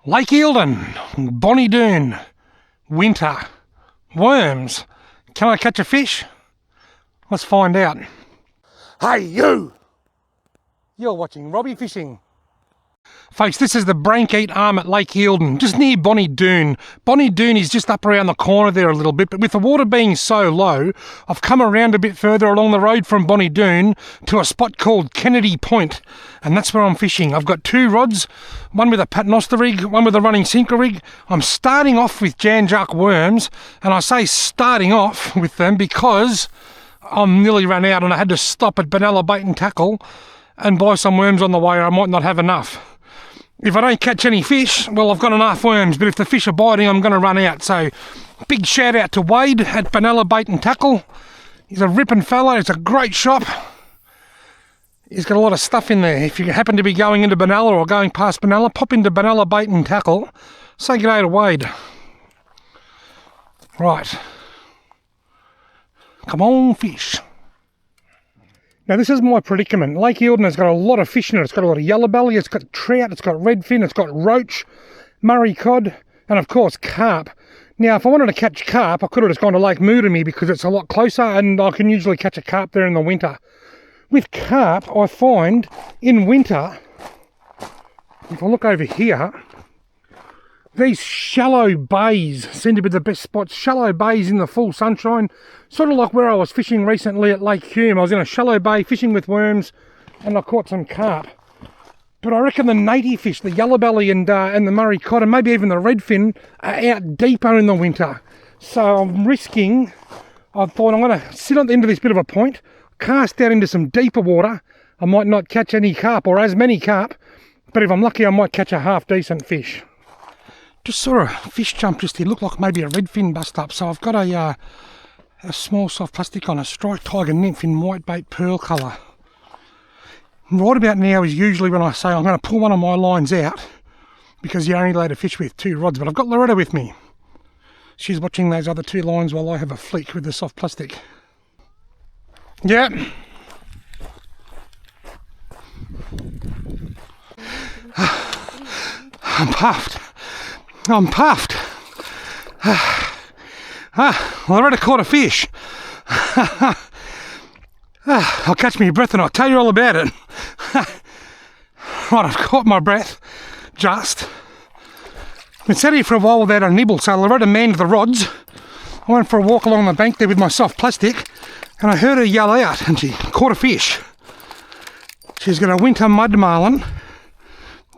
Lake Eildon, Bonnie Doon, winter, worms. Can I catch a fish? Let's find out. Hey you! You're watching Robbie Fishing. Folks, this is the Brankeat Arm at Lake Eildon, just near Bonnie Doon. Bonnie Doon is just up around the corner there a little bit, but with the water being so low, I've come around a bit further along the road from Bonnie Doon to a spot called Kennedy Point, and that's where I'm fishing. I've got two rods, one with a paternoster rig, one with a running sinker rig. I'm starting off with Jan Juck worms, and I say starting off with them because I'm nearly run out and I had to stop at Benalla Bait and Tackle and buy some worms on the way, or I might not have enough. If I don't catch any fish, well, I've got enough worms, but if the fish are biting, I'm going to run out. So, big shout out to Wade at Benalla Bait and Tackle. He's a ripping fella. It's a great shop. He's got a lot of stuff in there. If you happen to be going into Benalla or going past Benalla, pop into Benalla Bait and Tackle. Say g'day to Wade. Right. Come on, fish. Now this is my predicament. Lake Eildon has got a lot of fish in it. It's got a lot of yellow belly, it's got trout, it's got redfin, it's got roach, Murray cod, and of course carp. Now if I wanted to catch carp, I could have just gone to Lake Moodamie because it's a lot closer and I can usually catch a carp there in the winter. With carp, I find in winter, if I look over here, these shallow bays seem to be the best spots. Shallow bays in the full sunshine, sort of like where I was fishing recently at Lake Hume. I was in a shallow bay fishing with worms and I caught some carp. But I reckon the native fish, the yellow belly and the Murray cod and maybe even the redfin are out deeper in the winter. So I'm risking, I thought I'm going to sit on the end of this bit of a point, cast out into some deeper water. I might not catch any carp or as many carp, but if I'm lucky I might catch a half decent fish. Just saw a fish jump just here, looked like maybe a redfin bust up. So I've got a small soft plastic on, a striped tiger nymph in white bait pearl colour. Right about now is usually when I say I'm going to pull one of my lines out because you're only allowed to fish with two rods, but I've got Loretta with me. She's watching those other two lines while I have a flick with the soft plastic. Yep. I'm puffed. I'm puffed. Loretta caught a fish. I'll catch my breath and I'll tell you all about it. Right, I've caught my breath. Just. Been sat here for a while without a nibble, so Loretta manned the rods. I went for a walk along the bank there with my soft plastic and I heard her yell out and she caught a fish. She's got a winter mud marlin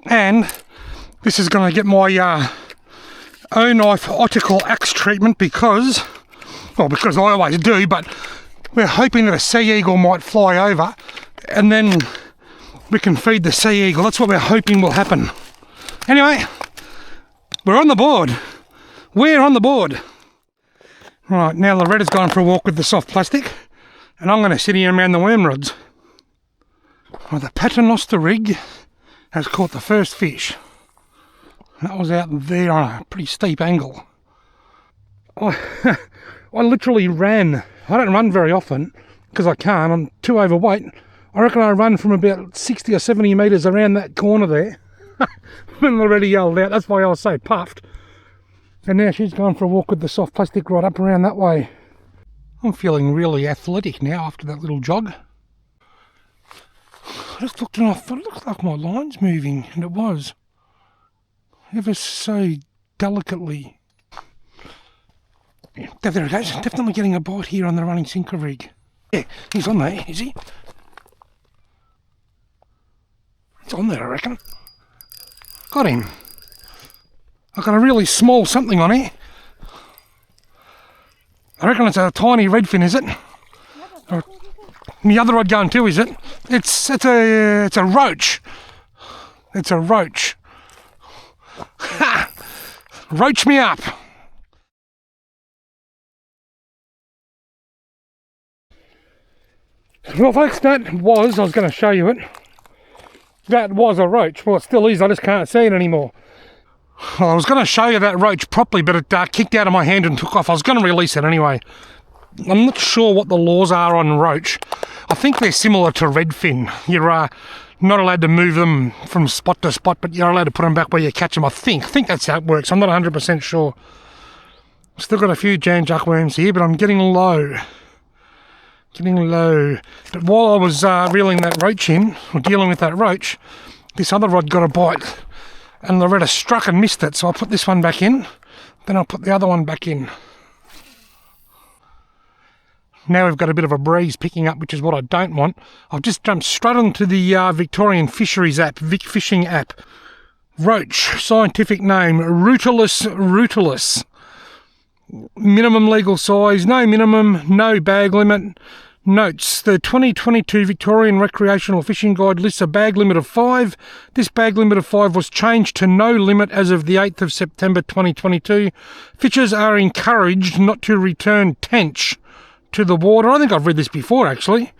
and this is going to get my O-knife optical axe treatment because I always do, but we're hoping that a sea eagle might fly over and then we can feed the sea eagle. That's what we're hoping will happen. Anyway, we're on the board. We're on the board. Right, now Loretta's gone for a walk with the soft plastic and I'm going to sit here around the worm rods. Well, the paternoster rig has caught the first fish. That was out there on a pretty steep angle. I literally ran. I don't run very often because I can't. I'm too overweight. I reckon I run from about 60 or 70 metres around that corner there. When Loretta yelled out. That's why I was so puffed. And now she's gone for a walk with the soft plastic right up around that way. I'm feeling really athletic now after that little jog. I just looked and I thought it looked like my line's moving, and it was. Ever so delicately. There it goes. Definitely getting a bite here on the running sinker rig. Yeah, he's on there, is he? It's on there, I reckon. Got him. I've got a really small something on here. I reckon it's a tiny redfin, is it? Or, the other rod going too, is it? It's a roach. It's a roach. Ha! Roach me up. Well folks, I was going to show you it. That was a roach. Well, it still is, I just can't see it anymore. Well, I was going to show you that roach properly, but it kicked out of my hand and took off. I was going to release it anyway. I'm not sure what the laws are on roach. I think they're similar to redfin. You're Not allowed to move them from spot to spot, but you're allowed to put them back where you catch them, I think. I think that's how it works. I'm not 100% sure. Still got a few Jan juckworms here, but I'm getting low. But while I was reeling that roach in, or dealing with that roach, this other rod got a bite. And Loretta struck and missed it, so I'll put this one back in. Then I'll put the other one back in. Now we've got a bit of a breeze picking up, which is what I don't want. I've just jumped straight onto the Victorian Fisheries app, Vic Fishing app. Roach, scientific name, Rutilus. Minimum legal size, no minimum, no bag limit. Notes, the 2022 Victorian Recreational Fishing Guide lists a bag limit of 5. This bag limit of 5 was changed to no limit as of the 8th of September 2022. Fishers are encouraged not to return tench to the water. I think I've read this before, actually.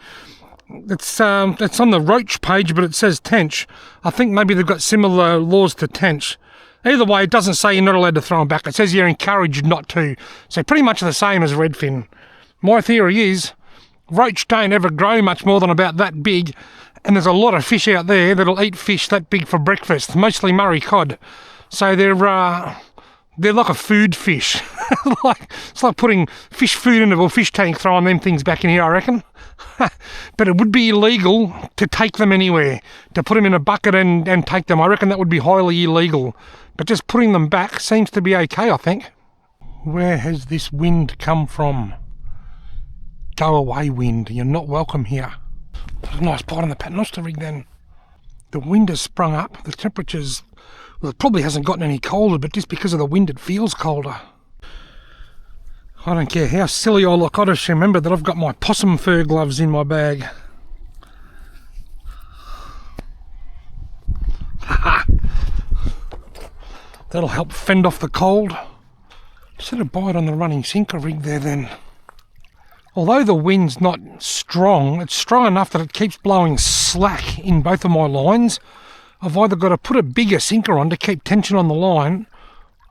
It's on the roach page, but it says tench. I think maybe they've got similar laws to tench. Either way, it doesn't say you're not allowed to throw them back. It says you're encouraged not to. So pretty much the same as redfin. My theory is roach don't ever grow much more than about that big, and there's a lot of fish out there that'll eat fish that big for breakfast, mostly Murray cod. So they're like a food fish. It's like putting fish food into a fish tank, throwing them things back in here, I reckon. But it would be illegal to take them anywhere, to put them in a bucket and take them. I reckon that would be highly illegal. But just putting them back seems to be okay, I think. Where has this wind come from? Go away, wind. You're not welcome here. There's a nice bite on the paternoster rig then. The wind has sprung up. The temperature's... Well, it probably hasn't gotten any colder, but just because of the wind it feels colder. I don't care how silly I look, I just remember that I've got my possum fur gloves in my bag. That'll help fend off the cold. Just had a bite on the running sinker rig there then. Although the wind's not strong, it's strong enough that it keeps blowing slack in both of my lines. I've either got to put a bigger sinker on to keep tension on the line,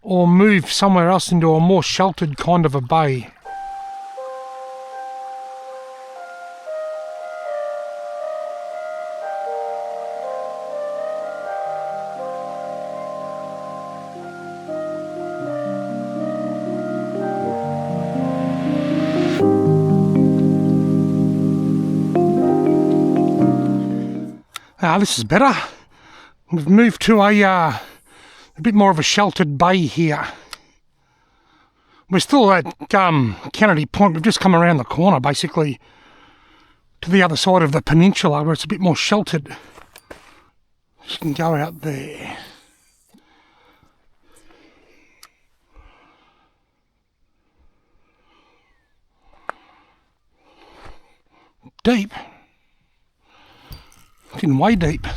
or move somewhere else into a more sheltered kind of a bay. This is better. We've moved to a bit more of a sheltered bay here. We're still at Kennedy Point. We've just come around the corner, basically, to the other side of the peninsula, where it's a bit more sheltered. Just can go out there. Deep. Getting way deep.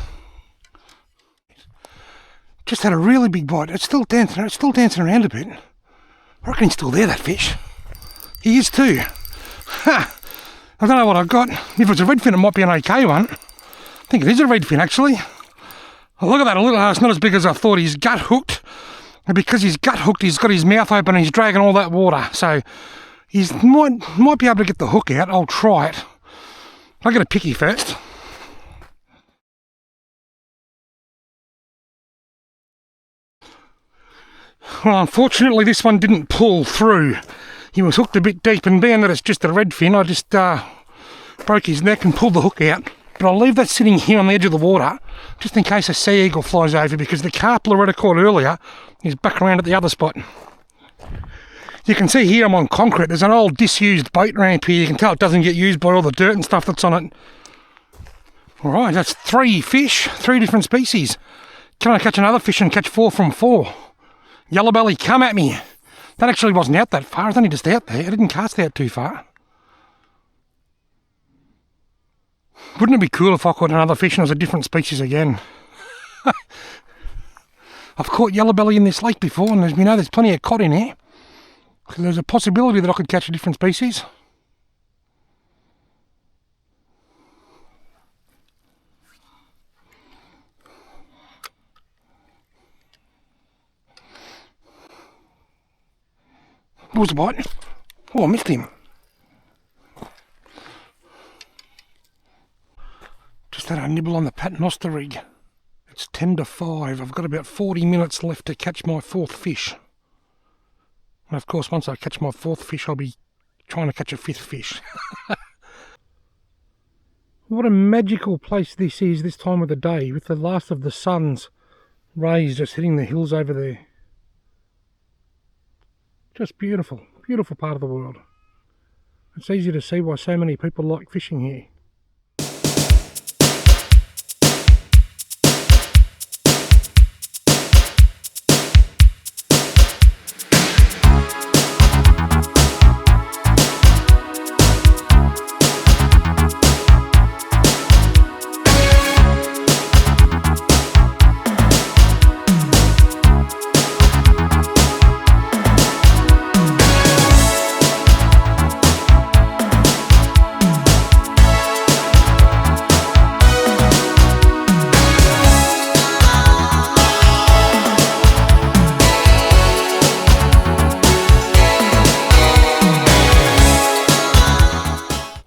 Just had a really big bite. It's still dancing around a bit. I reckon he's still there, that fish. He is too. Ha! I don't know what I got. If it's a redfin, it might be an okay one. I think it is a redfin, actually. Oh, look at that, a little. It's not as big as I thought. He's gut hooked. And because he's gut hooked, he's got his mouth open and he's dragging all that water. So he might be able to get the hook out. I'll try it. I'll get a picky first. Well, unfortunately, this one didn't pull through. He was hooked a bit deep, and being that it's just a redfin, I just broke his neck and pulled the hook out. But I'll leave that sitting here on the edge of the water, just in case a sea eagle flies over, because the carp Loretta caught earlier is back around at the other spot. You can see here I'm on concrete. There's an old disused boat ramp here. You can tell it doesn't get used by all the dirt and stuff that's on it. Alright, that's 3 fish, 3 different species. Can I catch another fish and catch 4 from 4? Yellow belly, come at me. That actually wasn't out that far. It's only just out there. I didn't cast out too far. Wouldn't it be cool if I caught another fish and it was a different species again? I've caught yellow belly in this lake before, and we know there's plenty of cod in here. So there's a possibility that I could catch a different species. What was the bite? Oh, I missed him. Just had a nibble on the paternoster rig. It's 10 to 5. I've got about 40 minutes left to catch my 4th fish. And of course, once I catch my 4th fish, I'll be trying to catch a 5th fish. What a magical place this is this time of the day, with the last of the sun's rays just hitting the hills over there. Just beautiful, beautiful part of the world. It's easy to see why so many people like fishing here.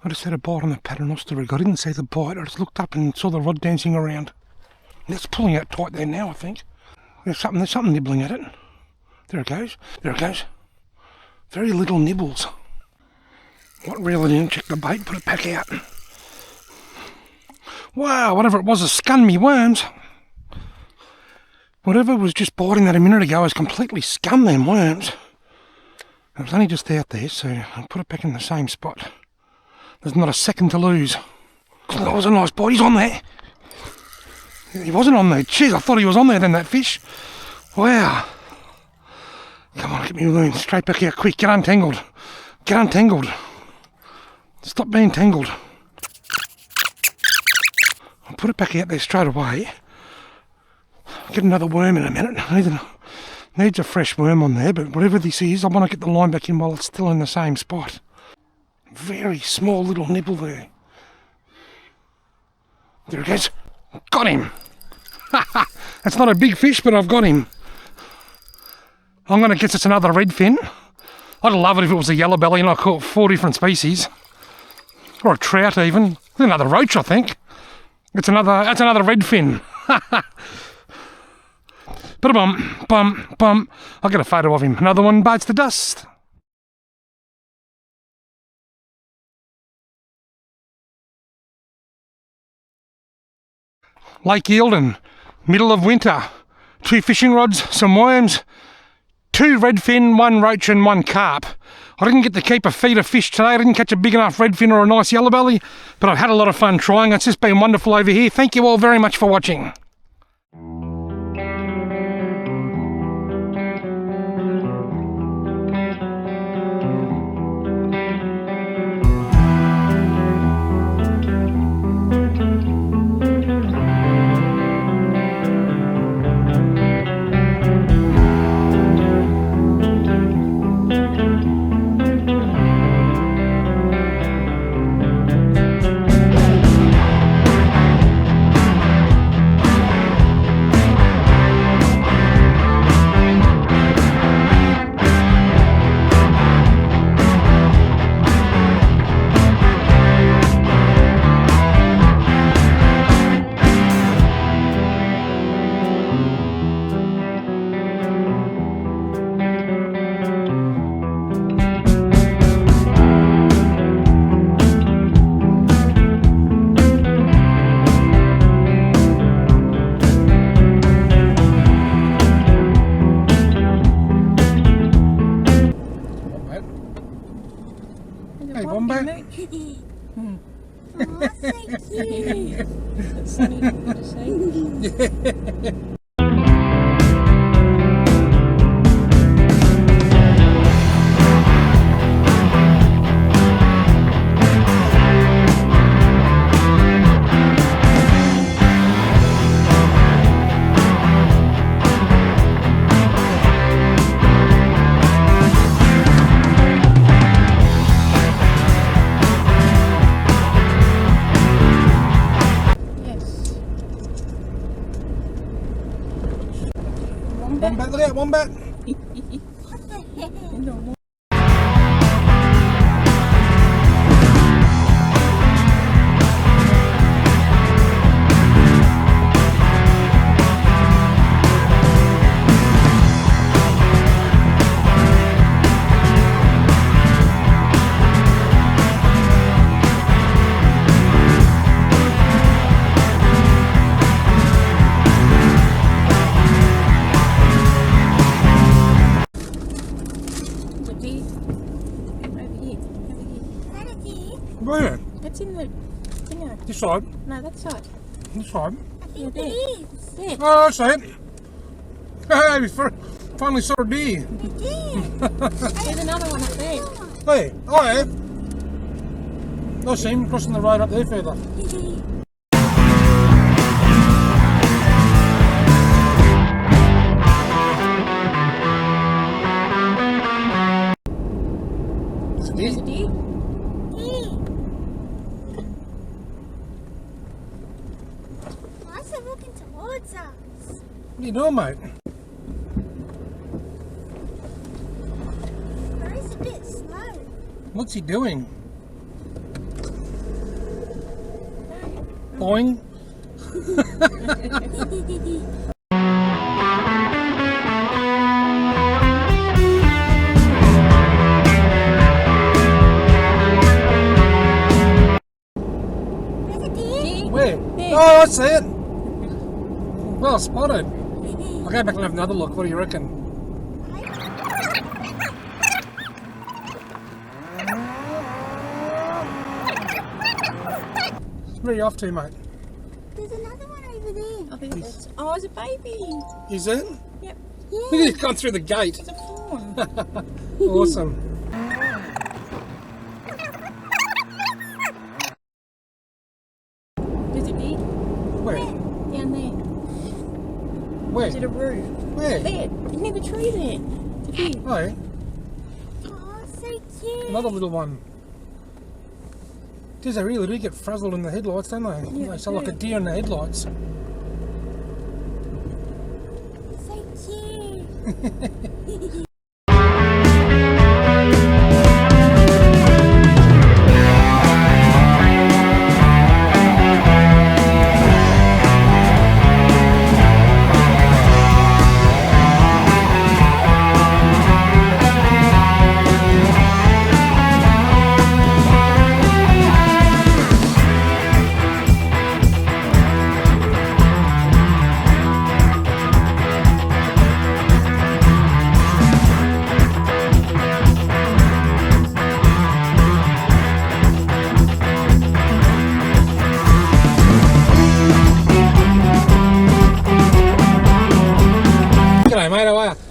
I just had a bite on the paternoster rig. I didn't see the bite. I just looked up and saw the rod dancing around. It's pulling out tight there now, I think. There's something nibbling at it. There it goes. There it goes. Very little nibbles. What reel it in, check the bait, put it back out. Wow, whatever it was has scun me worms. Whatever was just biting that a minute ago has completely scun them worms. It was only just out there, so I'll put it back in the same spot. There's not a second to lose. Oh, that was a nice bite. He's on there. He wasn't on there. Jeez, I thought he was on there then, that fish. Wow. Come on, get me loon. Straight back out quick. Get untangled. Get untangled. Stop being tangled. I'll put it back out there straight away. Get another worm in a minute. Needs a fresh worm on there, but whatever this is, I want to get the line back in while it's still in the same spot. Very small little nibble there. There it goes. Got him. That's not a big fish, but I've got him. I'm going to guess it's another redfin. I'd love it if it was a yellow belly and I caught 4 different species. Or a trout even. Another roach, I think. That's another redfin. Bum. I'll get a photo of him. Another one bites the dust. Lake Eildon, middle of winter. 2 fishing rods, some worms, 2 redfin, 1 roach and 1 carp. I didn't get to keep a feed of fish today. I didn't catch a big enough redfin or a nice yellow belly, but I've had a lot of fun trying. It's just been wonderful over here. Thank you all very much for watching. Hey, Wombat. Oh, thank you. That's funny to say. Wombat, look out, Wombat! This side. No, that side. This side. Yeah, there. There. Oh, I see it. Hey, we finally saw a deer. There's another one up there. Hey, oh yeah. I see him crossing the road up there further. There's a deer. Why is it looking towards us? What are you doing, mate? Or is it a bit slow? What's he doing? Boing. There's a deer. Where? There. Oh, I see it. Well spotted. I'll go back and have another look. What do you reckon? Where are you off to, mate? There's another one over there. I think that's. Oh, it's a baby. Is it? Yep. Look at it gone through the gate. It's a fawn. Awesome. There's a deer Where? down there. Where? Is it a roof? Where? There. Isn't there a tree there? It's a deer. Oh, yeah. Oh, so cute. Another little one. Geez, they really do get frazzled in the headlights, don't they? Yeah, They sound like they a do. deer in the headlights. So cute. G'day, mate. How are you?